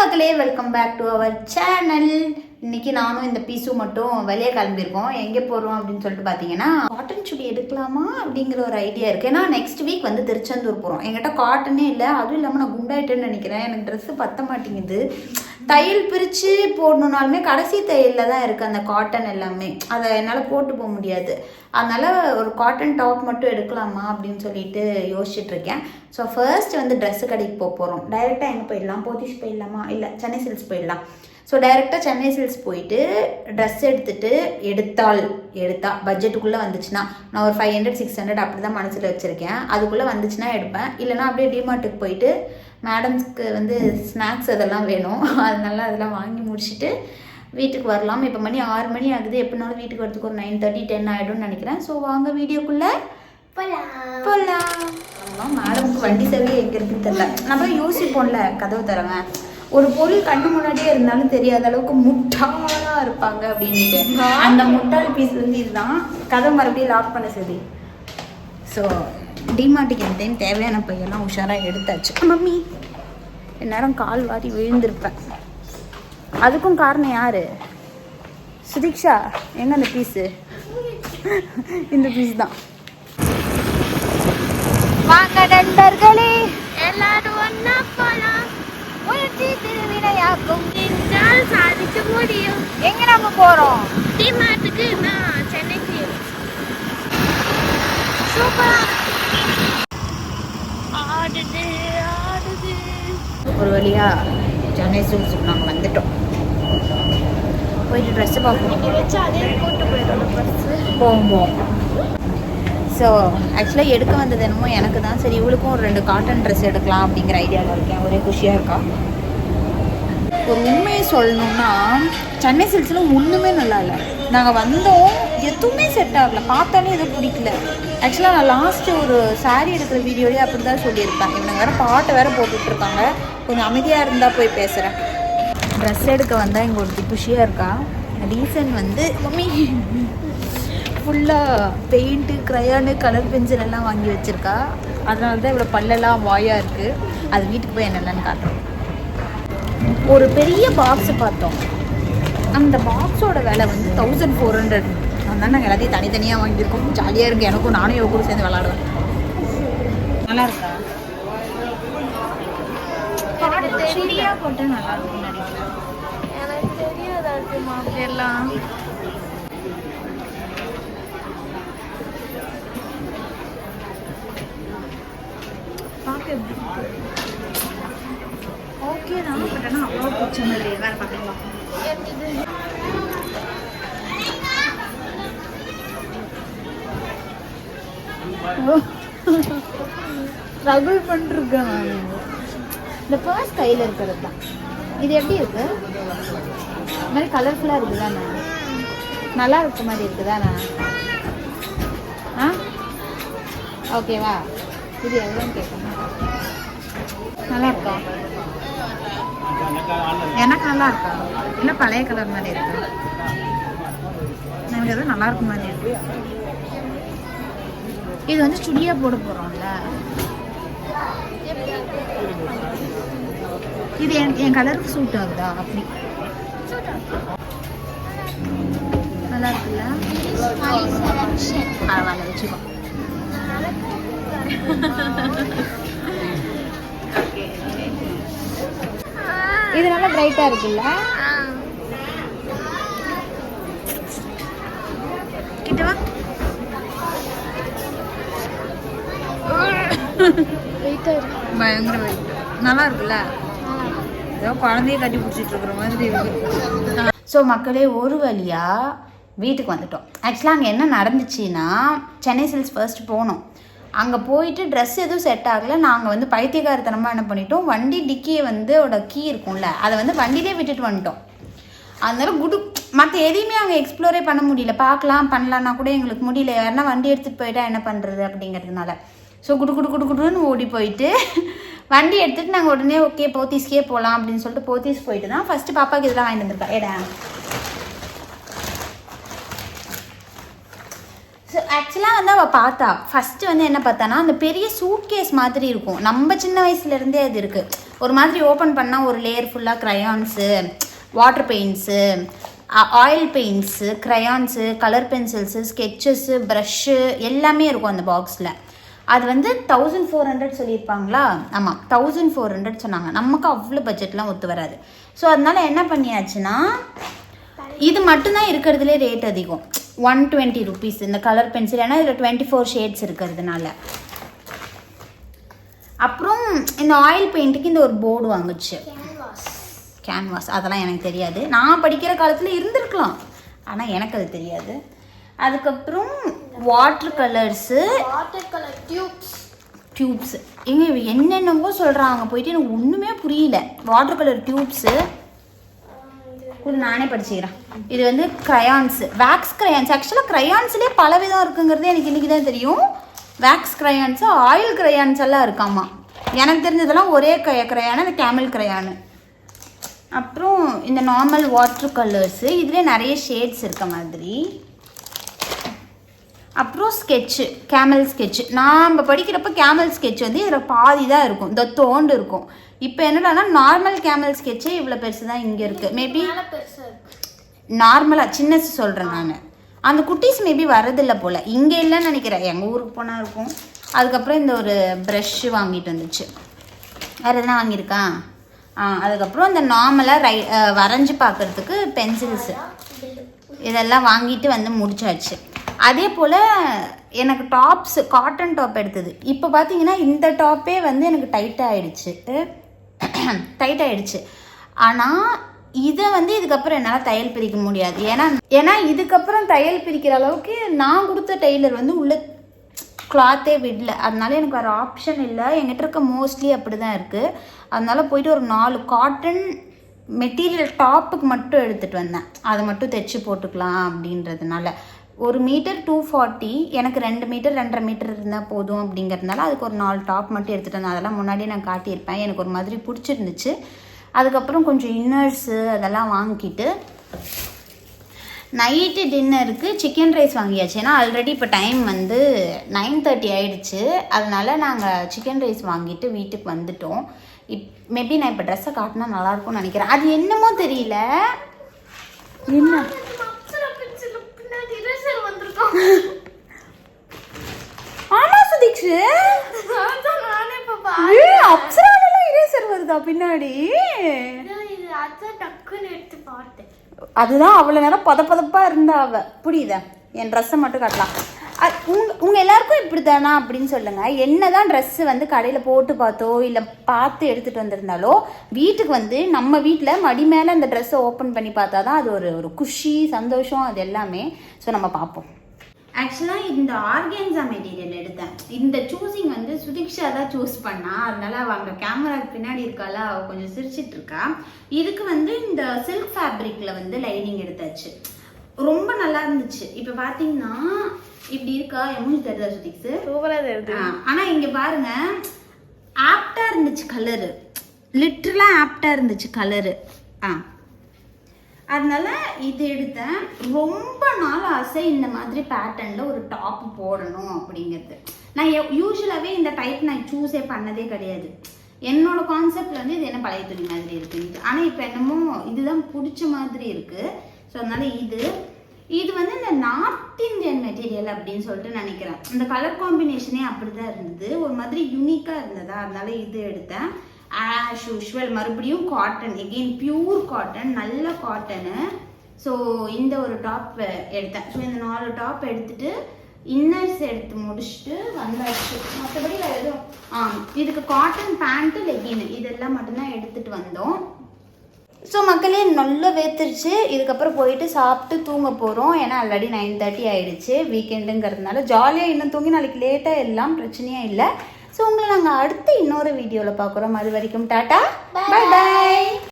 மக்களே, welcome back to our channel. இன்னைக்கு நானும் இந்த பீஸும் மட்டும் வெளியே கிளம்பியிருக்கோம். எங்கே போகிறோம் அப்படின்னு சொல்லிட்டு பார்த்தீங்கன்னா, காட்டன் சுடி எடுக்கலாமா அப்படிங்கிற ஒரு ஐடியா இருக்குது. ஏன்னா நெக்ஸ்ட் வீக் வந்து திருச்செந்தூர் போகிறோம். என்கிட்ட காட்டனே இல்லை, அதுவும் இல்லாமல் நான் குண்டாயிட்டேன்னு நினைக்கிறேன். எனக்கு ட்ரெஸ்ஸு பத்த மாட்டேங்குது. தையல் பிரித்து போடணுன்னாலுமே கடைசி தையலில் தான் இருக்குது அந்த காட்டன் எல்லாமே. அதை என்னால் போட்டு போக முடியாது. அதனால் ஒரு காட்டன் டாப் மட்டும் எடுக்கலாமா அப்படின்னு சொல்லிட்டு யோசிச்சுட்ருக்கேன். ஸோ ஃபர்ஸ்ட் வந்து ட்ரெஸ்ஸு கடைக்கு போகிறோம். டைரெக்டாக எங்கே போயிடலாம்? போத்தீஸ் போயிடலாமா, இல்லை சென்னை சில்க்ஸ் போயிடலாம். ஸோ டைரெக்டாக சென்னை சில்க்ஸ் போயிட்டு ட்ரெஸ் எடுத்தா பட்ஜெட்டுக்குள்ளே வந்துச்சுன்னா, நான் ஒரு 500-600 அப்படி தான் மனசில் வச்சுருக்கேன். அதுக்குள்ளே வந்துச்சுன்னா எடுப்பேன். இல்லைனா அப்படியே டிமார்ட்டுக்கு போயிட்டு மேடம்ஸ்க்கு வந்து ஸ்நாக்ஸ் அதெல்லாம் வேணும், அதனால அதெல்லாம் வாங்கி முடிச்சுட்டு வீட்டுக்கு வரலாம். இப்போ மணி 6 மணி ஆகுது. எப்படினாலும் வீட்டுக்கு வரதுக்கு ஒரு 9:30-10 ஆகிடும்னு நினைக்கிறேன். ஸோ வாங்க வீடியோக்குள்ளே போகலாம். மேடமுக்கு வண்டி சேவை எங்கே இருக்குன்னு தெரியல. நம்ம யோசிப்போம்ல, கதவு தரவன் ஒரு பொருள் கண்ணு முன்னாடியே இருந்தாலும் தெரியாத அளவுக்கு முட்டாளாக இருப்பாங்க அப்படின்ட்டு. அந்த முட்டாள் பீஸ் வந்து இதுதான். கதவு மறுபடியும் லாக் பண்ண சரி. ஸோ டிமார்ட்டுக்கு என் டைம் தேவையான பையெல்லாம் உஷாராக எடுத்தாச்சு. மம்மி இந்நேரம் கால் வாரி விழுந்திருப்பேன். அதுக்கும் காரணம் யார்? சுதீக்ஷா. எங்க அந்த பீஸு? இந்த பீஸ் தான். வாங்க நண்பர்களே, எல்லாரும் ஒன்னா போலாம். முயற்சி திருவினையாக்கும் என்றால் சாதிக்க முடியும். எங்க நம்ம போறோம்? டிமார்ட்டுக்கு. நான் சென்னைக்கு. சூப்பர். ஆடுது ஆடுது. ஒரு வழியா சென்னை சில்க்ஸுக்கு நாங்கள் வந்துட்டோம். போயிட்டு ட்ரெஸ்ஸு பார்ப்போம். வச்சு அதே போட்டு போயிடணும். ட்ரெஸ்ஸு போவோம். ஸோ ஆக்சுவலாக எடுக்க வந்தது என்னமோ எனக்கு தான். சரி, இவளுக்கும் ஒரு 2 காட்டன் ட்ரெஸ் எடுக்கலாம் அப்படிங்கிற ஐடியாவில் இருக்கேன். ஒரே குஷியாக இருக்கா. ஒரு உண்மையை சொல்லணும்னா, சென்னை சில்க்ஸில் ஒன்றுமே நல்லா இல்லை. நாங்கள் வந்தோம், எதுவுமே செட் ஆகலை. பார்த்தாலே எதுவும் பிடிக்கல. ஆக்சுவலாக நான் லாஸ்ட்டு ஒரு சாரீ எடுக்கிற வீடியோலேயே அப்படி தான் சொல்லியிருப்பேன். இவங்க வேறு பாட்டை வேறு போட்டுட்ருக்காங்க. கொஞ்சம் அமைதியாக இருந்தால் போய் பேசுகிறேன். ட்ரெஸ் எடுக்க வந்தால் இங்கே ஒருத்தி குஷியாக இருக்கா. ரீசன் வந்து மம்மி ஃபுல்லாக பெயிண்ட்டு, க்ரையானு, கலர் பென்சில் எல்லாம் வாங்கி வச்சுருக்கா. அதனால தான் இவ்வளோ பல்லெல்லாம் வாயாக இருக்குது. அது வீட்டுக்கு போய் என்னென்னு காட்டுறோம். ஒரு பெரிய பாக்ஸு பார்த்தோம். அந்த பாக்ஸோட விலை வந்து 1400. அதனால நாங்கள் எல்லாத்தையும் தனித்தனியாக வாங்கியிருக்கோம். ஜாலியாக இருக்குது. எனக்கும் நானும் இவ கூட சேர்ந்து விளாடுவேன். நல்லா இருக்கா? சரியாக போட்டால் நல்லா இருக்கும் நினைக்கிறேன். எனக்கு தெரியாதா இருக்குமா அப்படியெல்லாம். ஓகே தான், பட் ஆனால் அவ்வளோ பிடிச்ச மாதிரி வேறு பார்க்கலாம். ஸ்ட்ரகிள் பண்ணிருக்கேன். இந்த பர்ஸ் கையில் இருக்கிறது தான். இது எப்படி இருக்கு? இந்த மாதிரி கலர்ஃபுல்லாக இருக்குது தானே? நல்லா இருக்க மாதிரி இருக்குது தானே? ஓகேவா? இது எவ்வளோன்னு கேட்கணும். நல்லா இருக்கா? எனக்கு நல்லா இருக்கா? இல்லை பழைய கலர் மாதிரி இருக்கு. எனக்கு எதுவும் நல்லா இருக்க மாதிரி இருக்கு. இது வந்து சுடியா போட போகிறோம்ல. இது என் கலருக்கு சூட் ஆகுதா? அப்படி நல்லா இருக்குல்ல? பரவாயில்ல, வச்சுக்கோ. இது நல்லா பிரைட்டா இருக்குல்ல? கிட்டவா? பயங்கர வெயிட். நல்லா இருக்குல்ல? ஏதோ குழந்தைய கட்டி பிடிச்சிட்டு இருக்கிற மாதிரி இருக்கு. ஸோ மக்களே, ஒரு வழியாக வீட்டுக்கு வந்துட்டோம். ஆக்சுவலாக அங்கே என்ன நடந்துச்சுன்னா, சென்னை சில்க்ஸ் ஃபர்ஸ்ட் போனோம். அங்கே போயிட்டு ட்ரெஸ் எதுவும் செட் ஆகலை. நாங்கள் வந்து பைத்தியக்காரத்தனமாக என்ன பண்ணிட்டோம், வண்டி டிக்கியை வந்து கீ இருக்கும்ல, அதை வந்து வண்டியிலே விட்டுட்டு வந்துட்டோம். அதனால மற்ற எதையுமே அங்கே எக்ஸ்ப்ளோரே பண்ண முடியல. பண்ணலான்னா கூட எங்களுக்கு முடியல. யாருன்னா வண்டி எடுத்துகிட்டு போயிட்டா என்ன பண்ணுறது அப்படிங்கிறதுனால. ஸோ குடுன்னு ஓடி போயிட்டு வண்டி எடுத்துகிட்டு நாங்கள் உடனே ஓகே போத்தீஸ்க்கே போகலாம் அப்படின்னு சொல்லிட்டு போத்தீஸ் போயிட்டு தான் ஃபஸ்ட்டு பாப்பாவுக்கு இதெல்லாம் வாங்கிட்டு வந்துருக்கா. ஏடா ஸோ ஆக்சுவலாக வந்து அவள் பார்த்தா ஃபஸ்ட்டு வந்து என்ன பார்த்தானா, அந்த பெரிய சூட் கேஸ் மாதிரி இருக்கும். நம்ம சின்ன வயசுலேருந்தே அது இருக்குது. ஒரு மாதிரி ஓப்பன் பண்ணால் ஒரு லேயர் ஃபுல்லாக crayons, water paints, oil paints, crayons, colour pencils, sketches, brush எல்லாமே இருக்கும் அந்த பாக்ஸில். அது வந்து 1400 சொல்லியிருப்பாங்களா? ஆமாம், 1400 சொன்னாங்க. நமக்கு அவ்வளோ பட்ஜெட்லாம் ஒத்து வராது. ஸோ அதனால என்ன பண்ணியாச்சுன்னா, இது மட்டும்தான் இருக்கிறதுலே ரேட் அதிகம், 120 rupees இந்த கலர் பென்சில். ஏன்னா இதில் 24 ஷேட்ஸ் இருக்கிறதுனால. அப்புறம் இந்த ஆயில் பெயிண்ட்டுக்கு இந்த ஒரு போர்டு வாங்குச்சு, கேன்வாஸ். அதெல்லாம் எனக்கு தெரியாது, நான் படிக்கிற காலத்தில் இருந்திருக்கலாம், ஆனால் எனக்கு அது தெரியாது. அதுக்கப்புறம் water colours, water colour tubes. எங்க என்னென்னவோ சொல்கிறாங்க, போயிட்டு எனக்கு ஒன்றுமே புரியல. வாட்டர் கலர் டியூப்ஸு கூட நானே படிச்சுக்கிறேன். இது வந்து க்ரையான்ஸு, வேக்ஸ் க்ரையான்ஸ். ஆக்சுவலாக க்ரையான்ஸ்லேயே பல விதம் இருக்குங்கிறது எனக்கு இன்றைக்கி தான் தெரியும். வேக்ஸ் க்ரையான்ஸு, ஆயில் க்ரையான்ஸ் எல்லாம் இருக்காமா. எனக்கு தெரிஞ்சதெல்லாம் ஒரே க்ரையானு, இந்த கேமல் க்ரையானு. அப்புறம் இந்த நார்மல் வாட்டர் கலர்ஸு, இதுலேயே நிறைய ஷேட்ஸ் இருக்க மாதிரி. அப்புறம் ஸ்கெட்சு, கேமல் ஸ்கெட்சு. நாம் படிக்கிறப்ப கேமல் ஸ்கெட்ச் வந்து இதில் பாதி தான் இருக்கும், இந்த தோண்டு இருக்கும். இப்போ என்னடானா நார்மல் கேமல் ஸ்கெட்சே இவ்வளோ பெருசு தான் இங்கே இருக்குது. மேபி நார்மலாக சின்னஸ் சொல்கிறேன் நான். அந்த குட்டீஸ் மேபி வரதில்லை போல், இங்கே இல்லைன்னு நினைக்கிறேன், எங்கள் ஊருக்கு போனால் இருக்கும். அதுக்கப்புறம் இந்த ஒரு ப்ரஷ்ஷு வாங்கிட்டு வந்துச்சு. வேறு எதுனா வாங்கியிருக்கா? அதுக்கப்புறம் இந்த நார்மலாக வரைஞ்சி பார்க்குறதுக்கு பென்சில்ஸு இதெல்லாம் வாங்கிட்டு வந்து முடிச்சாச்சு. அதே போல் எனக்கு டாப்ஸு, காட்டன் டாப் எடுத்தது. இப்போ பார்த்தீங்கன்னா இந்த டாப்பே வந்து எனக்கு டைட் ஆகிடுச்சு. ஆனால் இதை வந்து இதுக்கப்புறம் என்னால் தையல் பிரிக்க முடியாது. ஏன்னா இதுக்கப்புறம் தையல் பிரிக்கிற அளவுக்கு நான் கொடுத்த டெய்லர் வந்து உள்ள கிளாத்தே விடல. அதனால எனக்கு வேறு ஆப்ஷன் இல்லை. என்கிட்ட இருக்க மோஸ்ட்லி அப்படி தான் இருக்குது. அதனால போயிட்டு ஒரு 4 காட்டன் மெட்டீரியல் டாப்புக்கு மட்டும் எடுத்துகிட்டு வந்தேன். அதை மட்டும் தைச்சி போட்டுக்கலாம் அப்படின்றதுனால. 1 மீட்டர் 240, எனக்கு 2 மீட்டர் 2.5 மீட்டர் இருந்தால் போதும் அப்படிங்கிறதுனால அதுக்கு ஒரு 4 டாப் மட்டும் எடுத்துகிட்டு வந்தேன். அதெல்லாம் முன்னாடியே நான் காட்டியிருப்பேன். எனக்கு ஒரு மாதிரி பிடிச்சிருந்துச்சு. அதுக்கப்புறம் கொஞ்சம் இன்னர்ஸு அதெல்லாம் வாங்கிட்டு நைட்டு டின்னருக்கு சிக்கன் ரைஸ் வாங்கியாச்சு. ஏன்னா ஆல்ரெடி இப்போ டைம் வந்து 9:30 ஆகிடுச்சு. அதனால நாங்கள் சிக்கன் ரைஸ் வாங்கிட்டு வீட்டுக்கு வந்துட்டோம். மேபி நான் இப்போ ட்ரெஸ்ஸை காட்டினா நல்லாயிருக்கும்னு நினைக்கிறேன். அது என்னமோ தெரியல, என்ன ஆமா சுதீக்ஷு, அப்சரால இரேசர் வருதா பின்னாடி? அதுதான் அவ்வளோ நேரம் பதப்பதப்பா இருந்தா அவ. புரியுதா? என் ட்ரெஸ்ஸை மட்டும் காட்டலாம். உங்கள் எல்லாருக்கும் இப்படி தானா அப்படின்னு சொல்லுங்கள். என்ன தான் ட்ரெஸ்ஸு வந்து கடையில் போட்டு பார்த்தோ இல்லை பார்த்து எடுத்துகிட்டு வந்திருந்தாலோ, வீட்டுக்கு வந்து நம்ம வீட்டில் மடி மேலே அந்த ட்ரெஸ்ஸை ஓப்பன் பண்ணி பார்த்தா தான் அது ஒரு குஷி, சந்தோஷம், அது எல்லாமே. ஸோ நம்ம பார்ப்போம். ஆக்சுவலாக இந்த ஆர்கேன்ஸா மெட்டீரியல் எடுத்தேன். இந்த சூஸிங் வந்து சுதீக்ஷா தான் சூஸ் பண்ணா. அதனால அவங்க கேமராக்கு பின்னாடி இருக்கால, அவள் கொஞ்சம் சிரிச்சிட்டு இருக்கா. இதுக்கு வந்து இந்த சில்க் ஃபேப்ரிக்கில் வந்து லைனிங் எடுத்தாச்சு. ரொம்ப நல்லா இருந்துச்சு. இப்போ பார்த்தீங்கன்னா இப்படி இருக்கா, எமோஜி தெரியுதா சுதீக்ஸு? சூப்பராக தெரியுது. ஆனால் இங்கே பாருங்க, ஆப்டாக இருந்துச்சு கலரு, லிட்டரலாக ஆப்டாக இருந்துச்சு கலரு. அதனால இது எடுத்தேன். ரொம்ப நாள் ஆசை இந்த மாதிரி பேட்டர்னில் ஒரு டாப் போடணும் அப்படிங்கிறது. நான் யூஸ்வலாகவே இந்த டைப் நான் சூஸே பண்ணதே கிடையாது. என்னோட கான்செப்டில் வந்து இது என்ன பழைய துணி மாதிரி இருக்குன்ட்டு. ஆனால் இப்போ என்னமோ இதுதான் பிடிச்ச மாதிரி இருக்குது. ஸோ அதனால இது வந்து இந்த நார்த் இந்தியன் மெட்டீரியல் அப்படின்னு சொல்லிட்டு நினைக்கிறேன். இந்த கலர் காம்பினேஷனே அப்படி தான் இருந்தது, ஒரு மாதிரி யூனிக்காக இருந்ததா. அதனால இது எடுத்தேன். ஆஸ் யூஷுவல் மறுபடியும் காட்டன், எகெயின் பியூர் காட்டன், நல்ல காட்டனு. ஸோ இந்த ஒரு டாப் எடுத்தேன். ஸோ இந்த 4 டாப் எடுத்துட்டு இன்னர்ஸ் எடுத்து முடிச்சுட்டு வந்தாச்சு. மற்றபடி எதுவும் இதுக்கு காட்டன் பேண்ட்டு, லெகின் இதெல்லாம் மட்டும்தான் எடுத்துகிட்டு வந்தோம். ஸோ மக்களே நல்லா வேத்துருச்சு. இதுக்கப்புறம் போயிட்டு சாப்பிட்டு தூங்க போகிறோம். ஏன்னா ஆல்ரெடி 9:30 ஆகிடுச்சு. வீக்கெண்டுங்கிறதுனால ஜாலியாக இன்னும் தூங்கி நாளைக்கு லேட்டாக எல்லாம் பிரச்சனையாக இல்லை. ஸோ உங்களை நாங்கள் அடுத்து இன்னொரு வீடியோவில் பார்க்குறோம். அது வரைக்கும் டாட்டா, பை பாய்.